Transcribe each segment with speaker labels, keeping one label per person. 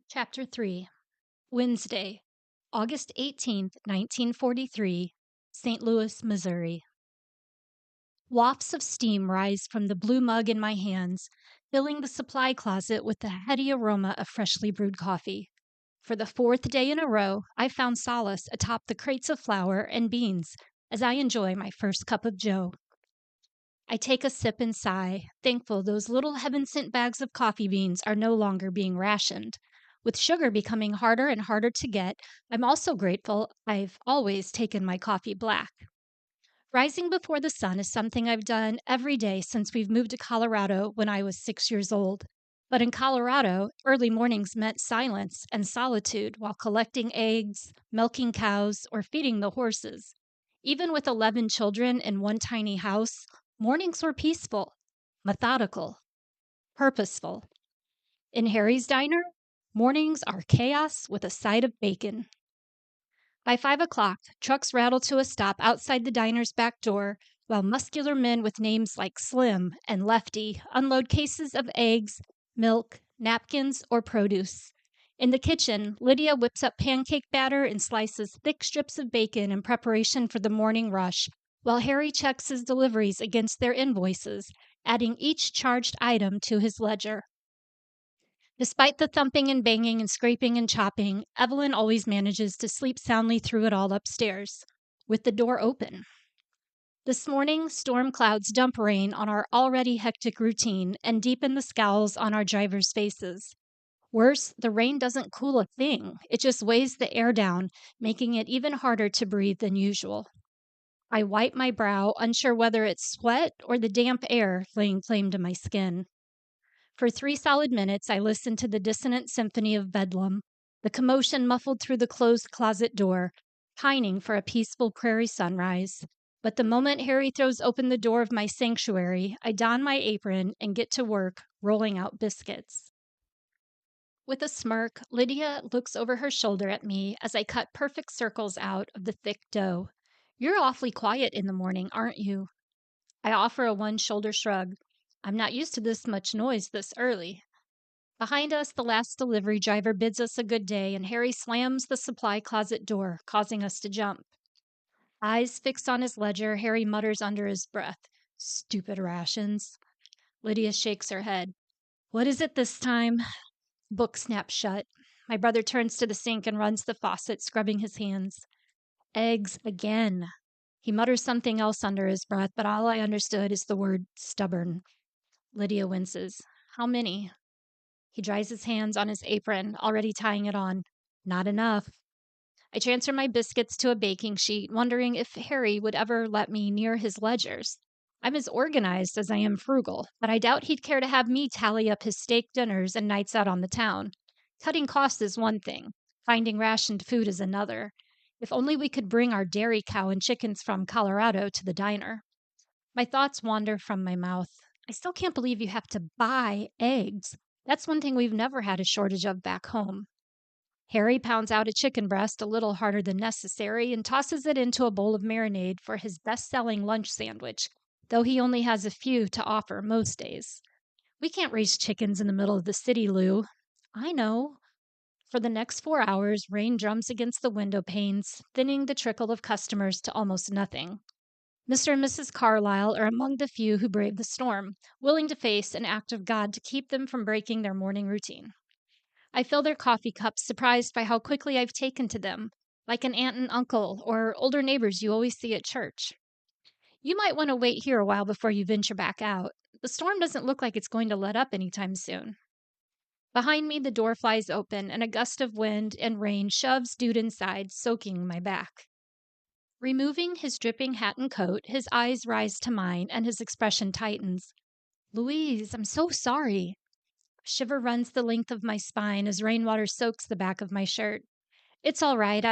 Speaker 1: Chapter 3, Wednesday, August 18th, 1943, St. Louis, Missouri. Wafts of steam rise from the blue mug in my hands, filling the supply closet with the heady aroma of freshly brewed coffee. For the fourth day in a row, I found solace atop the crates of flour and beans as I enjoy my first cup of joe. I take a sip and sigh, thankful those little heaven-sent bags of coffee beans are no longer being rationed. With sugar becoming harder and harder to get, I'm also grateful I've always taken my coffee black. Rising before the sun is something I've done every day since we've moved to Colorado when I was 6 years old. But in Colorado, early mornings meant silence and solitude while collecting eggs, milking cows, or feeding the horses. Even with 11 children in one tiny house, mornings were peaceful, methodical, purposeful. In Harry's diner, mornings are chaos with a side of bacon. By 5 o'clock, trucks rattle to a stop outside the diner's back door, while muscular men with names like Slim and Lefty unload cases of eggs, milk, napkins, or produce. In the kitchen, Lydia whips up pancake batter and slices thick strips of bacon in preparation for the morning rush, while Harry checks his deliveries against their invoices, adding each charged item to his ledger. Despite the thumping and banging and scraping and chopping, Evelyn always manages to sleep soundly through it all upstairs, with the door open. This morning, storm clouds dump rain on our already hectic routine and deepen the scowls on our drivers' faces. Worse, the rain doesn't cool a thing. It just weighs the air down, making it even harder to breathe than usual. I wipe my brow, unsure whether it's sweat or the damp air laying claim to my skin. For 3 solid minutes, I listened to the dissonant symphony of bedlam, the commotion muffled through the closed closet door, pining for a peaceful prairie sunrise. But the moment Harry throws open the door of my sanctuary, I don my apron and get to work rolling out biscuits. With a smirk, Lydia looks over her shoulder at me as I cut perfect circles out of the thick dough. "You're awfully quiet in the morning, aren't you?" I offer a one-shoulder shrug. I'm not used to this much noise this early. Behind us, the last delivery driver bids us a good day, and Harry slams the supply closet door, causing us to jump. Eyes fixed on his ledger, Harry mutters under his breath, "Stupid rations." Lydia shakes her head. "What is it this time?" Book snaps shut. My brother turns to the sink and runs the faucet, scrubbing his hands. "Eggs again." He mutters something else under his breath, but all I understood is the word stubborn. Lydia winces. "How many?" He dries his hands on his apron, already tying it on. "Not enough." I transfer my biscuits to a baking sheet, wondering if Harry would ever let me near his ledgers. I'm as organized as I am frugal, but I doubt he'd care to have me tally up his steak dinners and nights out on the town. Cutting costs is one thing. Finding rationed food is another. If only we could bring our dairy cow and chickens from Colorado to the diner. My thoughts wander from my mouth. I still can't believe you have to buy eggs. That's one thing we've never had a shortage of back home. Harry pounds out a chicken breast a little harder than necessary and tosses it into a bowl of marinade for his best-selling lunch sandwich, though he only has a few to offer most days. "We can't raise chickens in the middle of the city, Lou." "I know." For the next 4 hours, rain drums against the window panes, thinning the trickle of customers to almost nothing. Mr. and Mrs. Carlyle are among the few who brave the storm, willing to face an act of God to keep them from breaking their morning routine. I fill their coffee cups, surprised by how quickly I've taken to them, like an aunt and uncle or older neighbors you always see at church. "You might want to wait here a while before you venture back out. The storm doesn't look like it's going to let up anytime soon." Behind me, the door flies open, and a gust of wind and rain shoves Dude inside, soaking my back. Removing his dripping hat and coat, his eyes rise to mine, and his expression tightens. "Louise, I'm so sorry." A shiver runs the length of my spine as rainwater soaks the back of my shirt. "It's all right.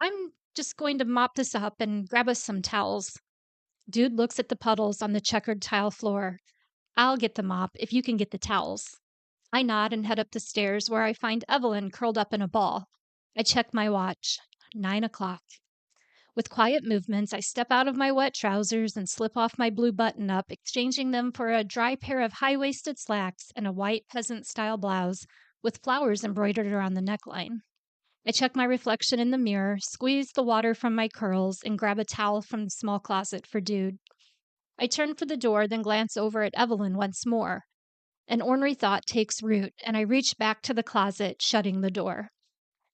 Speaker 1: I'm just going to mop this up and grab us some towels." Dude looks at the puddles on the checkered tile floor. "I'll get the mop if you can get the towels." I nod and head up the stairs, where I find Evelyn curled up in a ball. I check my watch. 9 o'clock. With quiet movements, I step out of my wet trousers and slip off my blue button-up, exchanging them for a dry pair of high-waisted slacks and a white peasant-style blouse with flowers embroidered around the neckline. I check my reflection in the mirror, squeeze the water from my curls, and grab a towel from the small closet for Dude. I turn for the door, then glance over at Evelyn once more. An ornery thought takes root, and I reach back to the closet, shutting the door.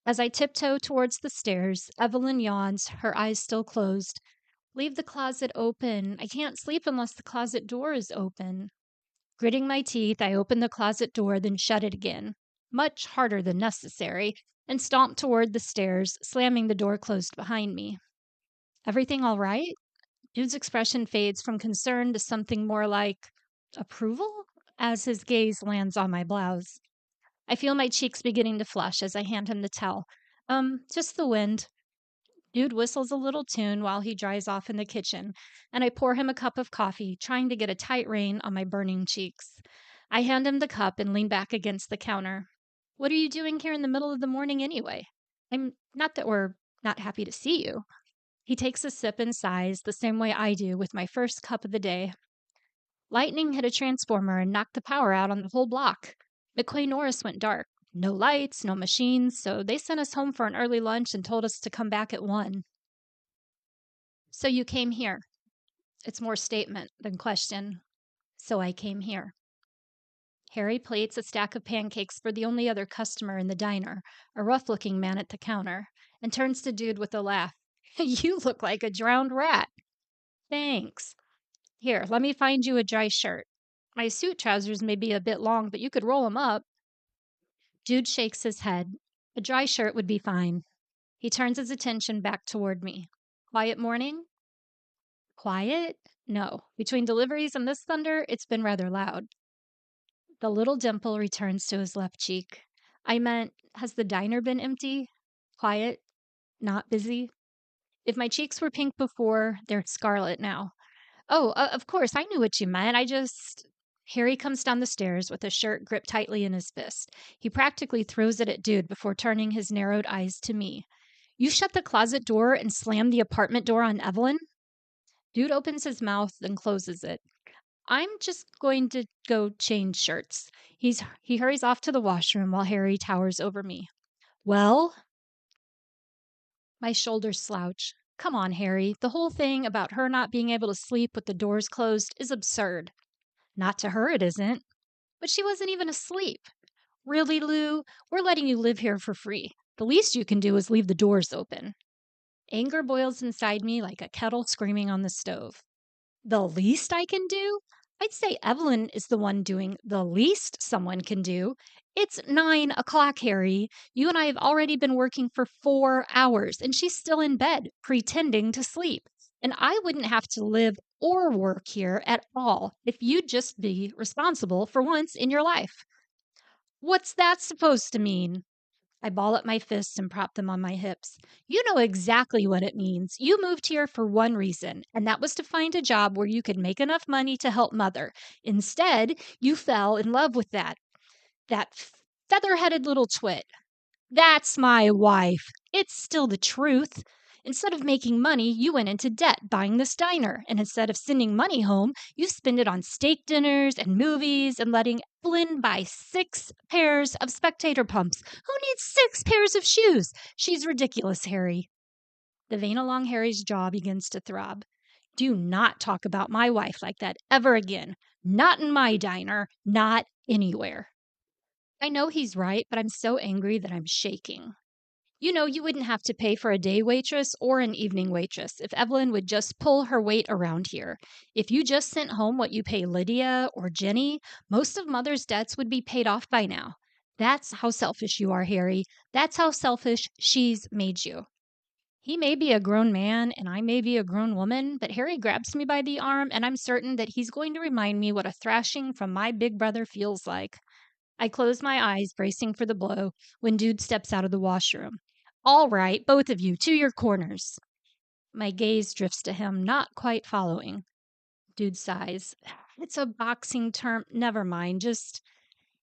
Speaker 1: As I tiptoe towards the stairs, Evelyn yawns, her eyes still closed. Leave the closet open. I can't sleep unless the closet door is open. Gritting my teeth, I open the closet door, then shut it again, much harder than necessary, and stomp toward the stairs, slamming the door closed behind me. Everything all right? Dude's expression fades from concern to something more like approval as his gaze lands on my blouse. I feel my cheeks beginning to flush as I hand him the towel. Just the wind. Dude whistles a little tune while he dries off in the kitchen, and I pour him a cup of coffee, trying to get a tight rein on my burning cheeks. I hand him the cup and lean back against the counter. What are you doing here in the middle of the morning anyway? I'm not that we're not happy to see you. He takes a sip and sighs the same way I do with my first cup of the day. Lightning hit a transformer and knocked the power out on the whole block. McQuay Norris went dark. No lights, no machines, so they sent us home for an early lunch and told us to come back at 1. So you came here. It's more statement than question. So I came here. Harry plates a stack of pancakes for the only other customer in the diner, a rough-looking man at the counter, and turns to Dude with a laugh. You look like a drowned rat. Thanks. Here, let me find you a dry shirt. My suit trousers may be a bit long, but you could roll them up. Dude shakes his head. A dry shirt would be fine. He turns his attention back toward me. Quiet morning? Quiet? No. Between deliveries and this thunder, it's been rather loud. The little dimple returns to his left cheek. I meant, has the diner been empty? Quiet? Not busy? If my cheeks were pink before, they're scarlet now. Oh, of course, I knew what you meant. Harry comes down the stairs with a shirt gripped tightly in his fist. He practically throws it at Dude before turning his narrowed eyes to me. You shut the closet door and slammed the apartment door on Evelyn? Dude opens his mouth, then closes it. I'm just going to go change shirts. He hurries off to the washroom while Harry towers over me. Well? My shoulders slouch. Come on, Harry. The whole thing about her not being able to sleep with the doors closed is absurd. Not to her, it isn't. But she wasn't even asleep. Really, Lou? We're letting you live here for free. The least you can do is leave the doors open. Anger boils inside me like a kettle screaming on the stove. The least I can do? I'd say Evelyn is the one doing the least someone can do. It's 9 o'clock, Harry. You and I have already been working for 4 hours, and she's still in bed, pretending to sleep. And I wouldn't have to live or work here at all if you'd just be responsible for once in your life. What's that supposed to mean? I ball up my fists and prop them on my hips. You know exactly what it means. You moved here for one reason, and that was to find a job where you could make enough money to help Mother. Instead, you fell in love with that feather-headed little twit. That's my wife. It's still the truth. Instead of making money, you went into debt buying this diner. And instead of sending money home, you spend it on steak dinners and movies and letting Evelyn buy 6 pairs of spectator pumps. Who needs 6 pairs of shoes? She's ridiculous, Harry. The vein along Harry's jaw begins to throb. Do not talk about my wife like that ever again. Not in my diner. Not anywhere. I know he's right, but I'm so angry that I'm shaking. You know, you wouldn't have to pay for a day waitress or an evening waitress if Evelyn would just pull her weight around here. If you just sent home what you pay Lydia or Jenny, most of Mother's debts would be paid off by now. That's how selfish you are, Harry. That's how selfish she's made you. He may be a grown man and I may be a grown woman, but Harry grabs me by the arm and I'm certain that he's going to remind me what a thrashing from my big brother feels like. I close my eyes, bracing for the blow, when Dude steps out of the washroom. All right, both of you, to your corners. My gaze drifts to him, not quite following. Dude sighs. It's a boxing term. Never mind, just...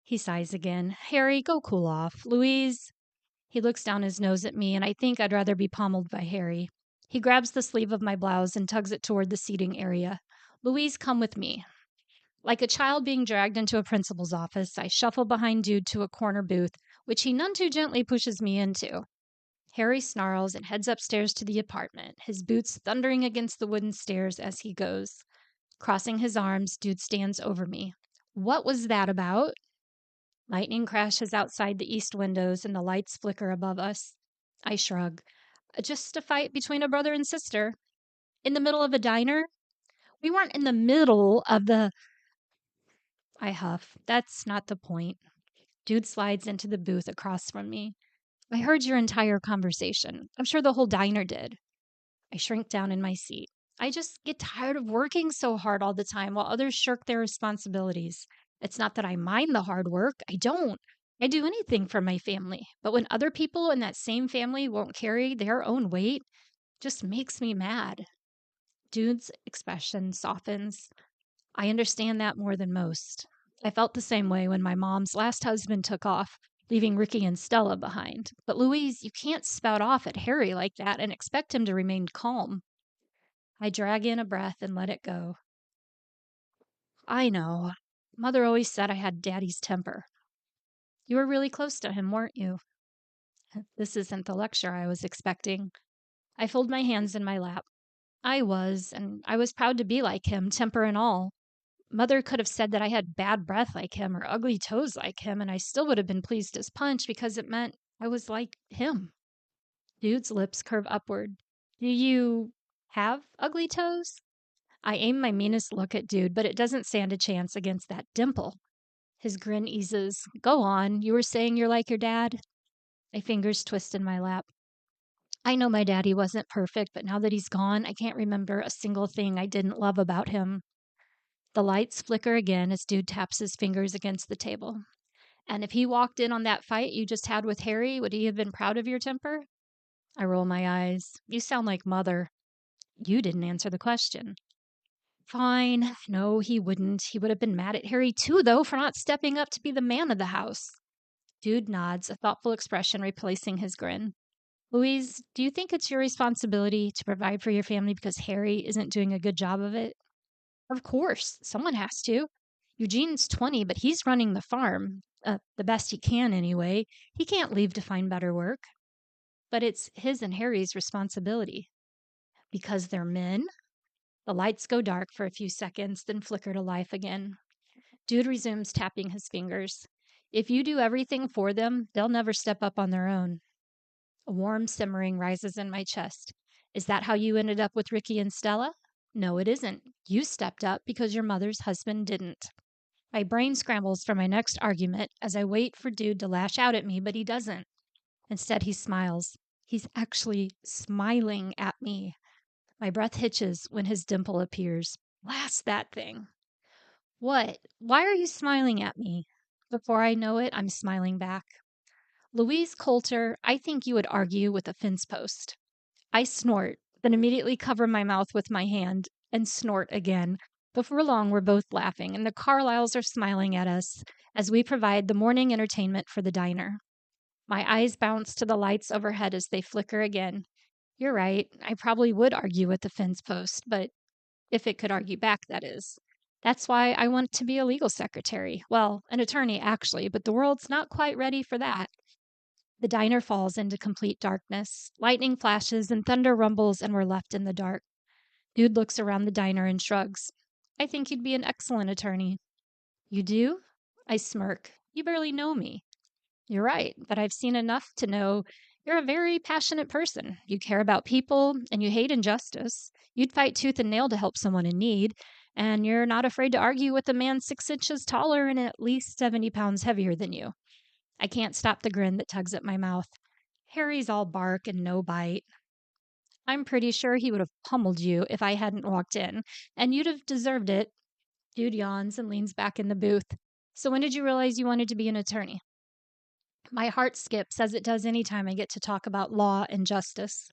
Speaker 1: He sighs again. Harry, go cool off. Louise... He looks down his nose at me, and I think I'd rather be pommeled by Harry. He grabs the sleeve of my blouse and tugs it toward the seating area. Louise, come with me. Like a child being dragged into a principal's office, I shuffle behind Dude to a corner booth, which he none too gently pushes me into. Harry snarls and heads upstairs to the apartment, his boots thundering against the wooden stairs as he goes. Crossing his arms, Dude stands over me. What was that about? Lightning crashes outside the east windows and the lights flicker above us. I shrug. Just a fight between a brother and sister. In the middle of a diner? We weren't in the middle of the. I huff. That's not the point. Dude slides into the booth across from me. I heard your entire conversation. I'm sure the whole diner did. I shrink down in my seat. I just get tired of working so hard all the time while others shirk their responsibilities. It's not that I mind the hard work. I don't. I do anything for my family. But when other people in that same family won't carry their own weight, it just makes me mad. Dude's expression softens. I understand that more than most. I felt the same way when my mom's last husband took off, leaving Ricky and Stella behind. But Louise, you can't spout off at Harry like that and expect him to remain calm. I drag in a breath and let it go. I know. Mother always said I had Daddy's temper. You were really close to him, weren't you? This isn't the lecture I was expecting. I fold my hands in my lap. I was, and I was proud to be like him, temper and all. Mother could have said that I had bad breath like him or ugly toes like him, and I still would have been pleased as punch because it meant I was like him. Dude's lips curve upward. Do you have ugly toes? I aim my meanest look at Dude, but it doesn't stand a chance against that dimple. His grin eases. Go on. You were saying you're like your dad? My fingers twist in my lap. I know my daddy wasn't perfect, but now that he's gone, I can't remember a single thing I didn't love about him. The lights flicker again as Dude taps his fingers against the table. And if he walked in on that fight you just had with Harry, would he have been proud of your temper? I roll my eyes. You sound like Mother. You didn't answer the question. Fine. No, he wouldn't. He would have been mad at Harry too, though, for not stepping up to be the man of the house. Dude nods, a thoughtful expression replacing his grin. Louise, do you think it's your responsibility to provide for your family because Harry isn't doing a good job of it? Of course, someone has to. Eugene's 20, but he's running the farm. The best he can, anyway. He can't leave to find better work. But it's his and Harry's responsibility. Because they're men? The lights go dark for a few seconds, then flicker to life again. Dude resumes tapping his fingers. If you do everything for them, they'll never step up on their own. A warm simmering rises in my chest. Is that how you ended up with Ricky and Stella? No, it isn't. You stepped up because your mother's husband didn't. My brain scrambles for my next argument as I wait for Dude to lash out at me, but he doesn't. Instead, he smiles. He's actually smiling at me. My breath hitches when his dimple appears. Blast that thing. What? Why are you smiling at me? Before I know it, I'm smiling back. Louise Coulter, I think you would argue with a fence post. I snort, then immediately cover my mouth with my hand and snort again. Before long, we're both laughing, and the Carlyles are smiling at us as we provide the morning entertainment for the diner. My eyes bounce to the lights overhead as they flicker again. You're right, I probably would argue with the fence post, but if it could argue back, that is. That's why I want to be a legal secretary. Well, an attorney, actually, but the world's not quite ready for that. The diner falls into complete darkness. Lightning flashes and thunder rumbles, and we're left in the dark. Dude looks around the diner and shrugs. I think you'd be an excellent attorney. You do? I smirk. You barely know me. You're right, but I've seen enough to know you're a very passionate person. You care about people, and you hate injustice. You'd fight tooth and nail to help someone in need, and you're not afraid to argue with a man 6 inches taller and at least 70 pounds heavier than you. I can't stop the grin that tugs at my mouth. Harry's all bark and no bite. I'm pretty sure he would have pummeled you if I hadn't walked in, and you'd have deserved it. Dude yawns and leans back in the booth. So when did you realize you wanted to be an attorney? My heart skips as it does any time I get to talk about law and justice.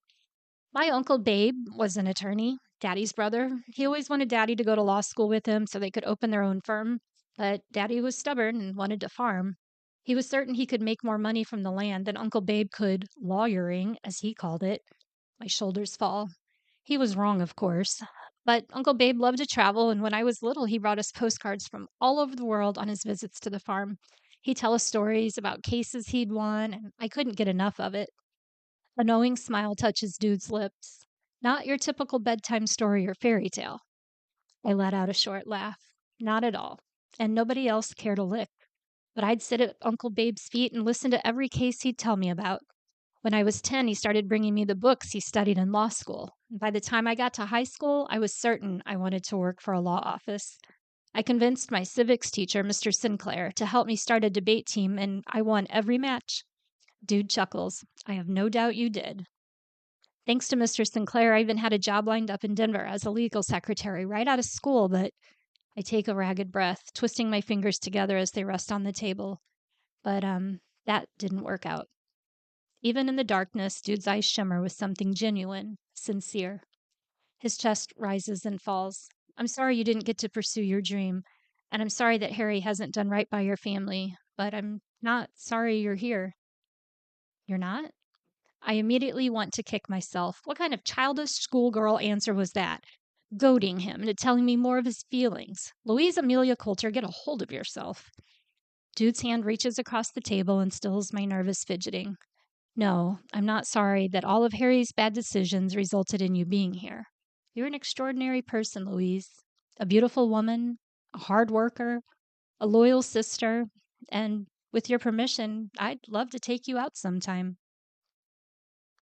Speaker 1: My uncle Babe was an attorney, Daddy's brother. He always wanted Daddy to go to law school with him so they could open their own firm, but Daddy was stubborn and wanted to farm. He was certain he could make more money from the land than Uncle Babe could lawyering, as he called it. My shoulders fall. He was wrong, of course. But Uncle Babe loved to travel, and when I was little, he brought us postcards from all over the world on his visits to the farm. He'd tell us stories about cases he'd won, and I couldn't get enough of it. A knowing smile touches Dude's lips. Not your typical bedtime story or fairy tale. I let out a short laugh. Not at all. And nobody else cared a lick. But I'd sit at Uncle Babe's feet and listen to every case he'd tell me about. When I was 10, he started bringing me the books he studied in law school. And by the time I got to high school, I was certain I wanted to work for a law office. I convinced my civics teacher, Mr. Sinclair, to help me start a debate team, and I won every match. Dude chuckles. I have no doubt you did. Thanks to Mr. Sinclair, I even had a job lined up in Denver as a legal secretary right out of school, but I take a ragged breath, twisting my fingers together as they rest on the table. But that didn't work out. Even in the darkness, Dude's eyes shimmer with something genuine, sincere. His chest rises and falls. I'm sorry you didn't get to pursue your dream, and I'm sorry that Harry hasn't done right by your family, but I'm not sorry you're here. You're not? I immediately want to kick myself. What kind of childish schoolgirl answer was that? Goading him into telling me more of his feelings. Louise Amelia Coulter, get a hold of yourself. Dude's hand reaches across the table and stills my nervous fidgeting. No, I'm not sorry that all of Harry's bad decisions resulted in you being here. You're an extraordinary person, Louise. A beautiful woman, a hard worker, a loyal sister, and with your permission, I'd love to take you out sometime.